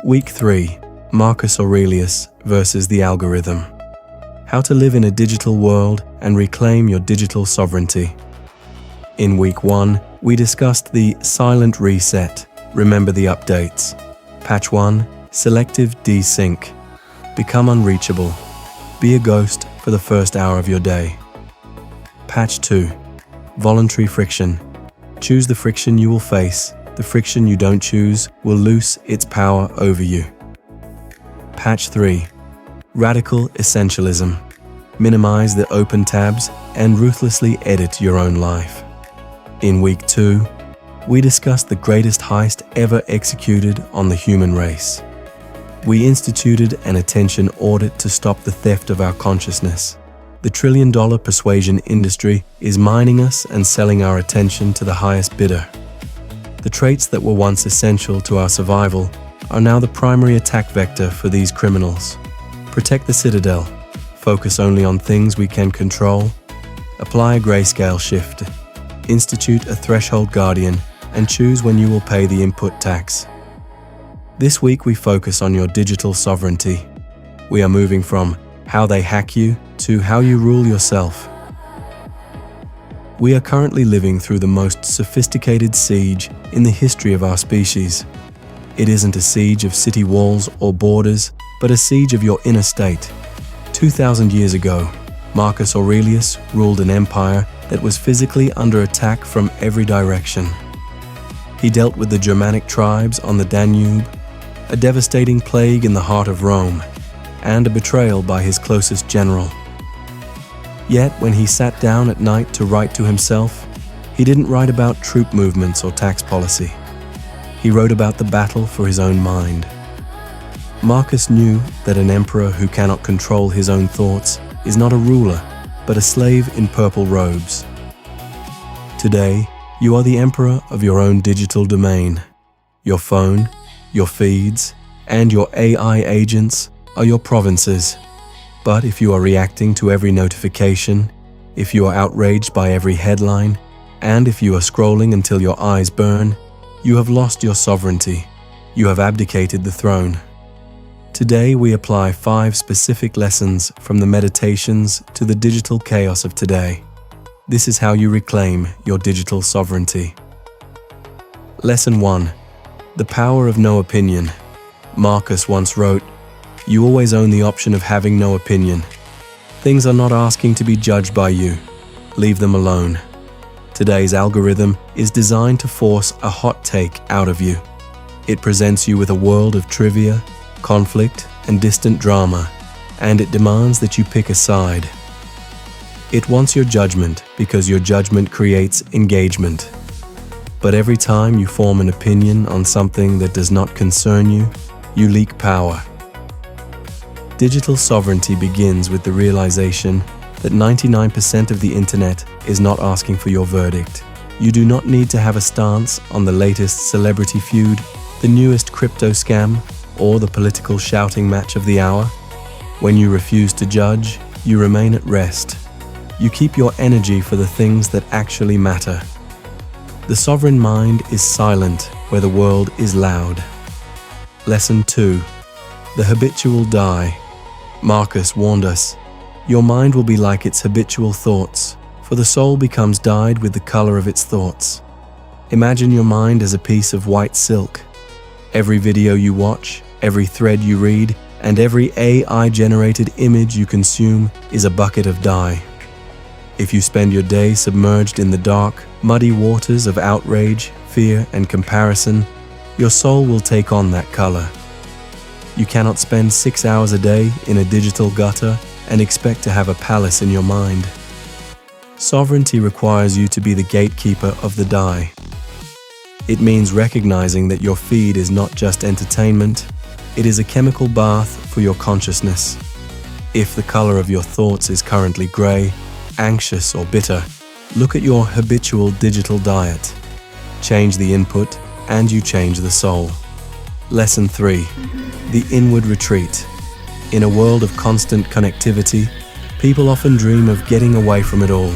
Week 3. Marcus Aurelius versus the algorithm. How to live in a digital world and reclaim your digital sovereignty. In Week 1, we discussed the silent reset. Remember the updates. Patch 1, selective desync. Become unreachable. Be a ghost for the first hour of your day. Patch 2, voluntary friction. Choose the friction you will face. The friction you don't choose will lose its power over you. Patch 3, radical essentialism. Minimize the open tabs and ruthlessly edit your own life. In Week 2, we discussed the greatest heist ever executed on the human race. We instituted an attention audit to stop the theft of our consciousness. The trillion-dollar persuasion industry is mining us and selling our attention to the highest bidder. The traits that were once essential to our survival are now the primary attack vector for these criminals. Protect the citadel. Focus only on things we can control. Apply a grayscale shift. Institute a threshold guardian and choose when you will pay the input tax. This week we focus on your digital sovereignty. We are moving from how they hack you to how you rule yourself. We are currently living through the most sophisticated siege in the history of our species. It isn't a siege of city walls or borders, but a siege of your inner state. 2,000 years ago, Marcus Aurelius ruled an empire that was physically under attack from every direction. He dealt with the Germanic tribes on the Danube, a devastating plague in the heart of Rome, and a betrayal by his closest general. Yet, when he sat down at night to write to himself, he didn't write about troop movements or tax policy. He wrote about the battle for his own mind. Marcus knew that an emperor who cannot control his own thoughts is not a ruler, but a slave in purple robes. Today, you are the emperor of your own digital domain. Your phone, your feeds, and your AI agents are your provinces. But if you are reacting to every notification, if you are outraged by every headline, and if you are scrolling until your eyes burn, you have lost your sovereignty. You have abdicated the throne. Today we apply 5 specific lessons from the meditations to the digital chaos of today. This is how you reclaim your digital sovereignty. Lesson 1. The power of no opinion. Marcus once wrote, "You always own the option of having no opinion. Things are not asking to be judged by you. Leave them alone." Today's algorithm is designed to force a hot take out of you. It presents you with a world of trivia, conflict, and distant drama, and it demands that you pick a side. It wants your judgment because your judgment creates engagement. But every time you form an opinion on something that does not concern you, you leak power. Digital sovereignty begins with the realization that 99% of the internet is not asking for your verdict. You do not need to have a stance on the latest celebrity feud, the newest crypto scam, or the political shouting match of the hour. When you refuse to judge, you remain at rest. You keep your energy for the things that actually matter. The sovereign mind is silent where the world is loud. Lesson 2. The habitual die. Marcus warned us, "Your mind will be like its habitual thoughts, for the soul becomes dyed with the color of its thoughts." Imagine your mind as a piece of white silk. Every video you watch, every thread you read, and every AI-generated image you consume is a bucket of dye. If you spend your day submerged in the dark, muddy waters of outrage, fear, and comparison, your soul will take on that color. You cannot spend 6 hours a day in a digital gutter and expect to have a palace in your mind. Sovereignty requires you to be the gatekeeper of the dye. It means recognizing that your feed is not just entertainment, it is a chemical bath for your consciousness. If the color of your thoughts is currently gray, anxious, or bitter, look at your habitual digital diet. Change the input, and you change the soul. Lesson 3. The inward retreat. In a world of constant connectivity, people often dream of getting away from it all.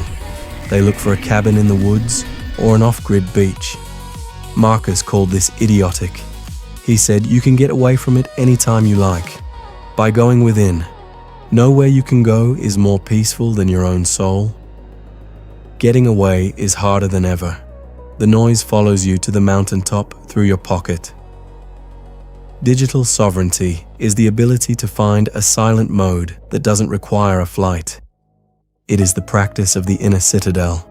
They look for a cabin in the woods or an off-grid beach. Marcus called this idiotic. He said you can get away from it anytime you like, by going within. Nowhere you can go is more peaceful than your own soul. Getting away is harder than ever. The noise follows you to the mountaintop through your pocket. Digital sovereignty is the ability to find a silent mode that doesn't require a flight. It is the practice of the inner citadel.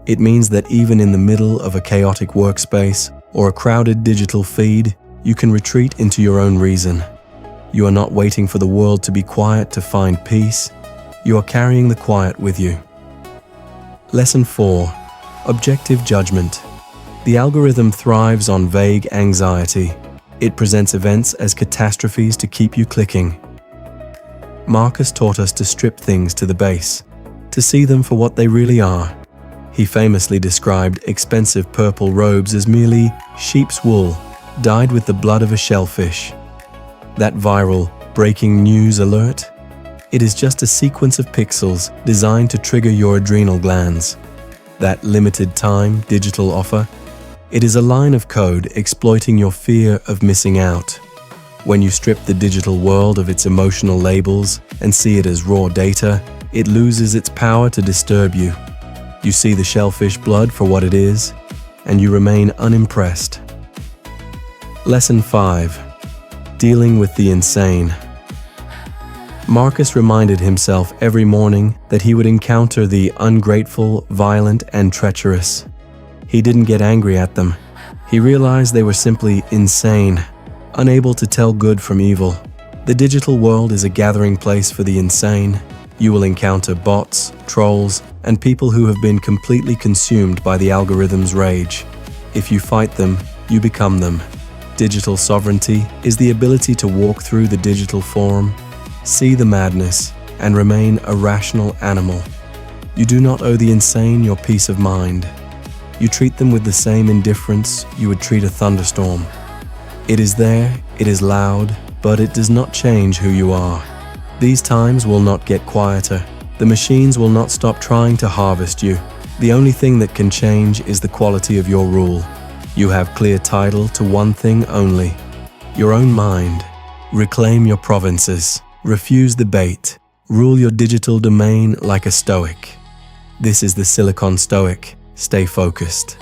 It means that even in the middle of a chaotic workspace or a crowded digital feed, you can retreat into your own reason. You are not waiting for the world to be quiet to find peace. You are carrying the quiet with you. Lesson 4. Objective judgment. The algorithm thrives on vague anxiety. It presents events as catastrophes to keep you clicking. Marcus taught us to strip things to the base, to see them for what they really are. He famously described expensive purple robes as merely sheep's wool, dyed with the blood of a shellfish. That viral breaking news alert? It is just a sequence of pixels designed to trigger your adrenal glands. That limited time digital offer? It is a line of code exploiting your fear of missing out. When you strip the digital world of its emotional labels and see it as raw data, it loses its power to disturb you. You see the shellfish blood for what it is, and you remain unimpressed. Lesson 5. Dealing with the insane. Marcus reminded himself every morning that he would encounter the ungrateful, violent, and treacherous. He didn't get angry at them. He realized they were simply insane, unable to tell good from evil. The digital world is a gathering place for the insane. You will encounter bots, trolls, and people who have been completely consumed by the algorithm's rage. If you fight them, you become them. Digital sovereignty is the ability to walk through the digital form, see the madness, and remain a rational animal. You do not owe the insane your peace of mind. You treat them with the same indifference you would treat a thunderstorm. It is there, it is loud, but it does not change who you are. These times will not get quieter. The machines will not stop trying to harvest you. The only thing that can change is the quality of your rule. You have clear title to one thing only: your own mind. Reclaim your provinces. Refuse the bait. Rule your digital domain like a Stoic. This is the Silicon Stoic. Stay focused.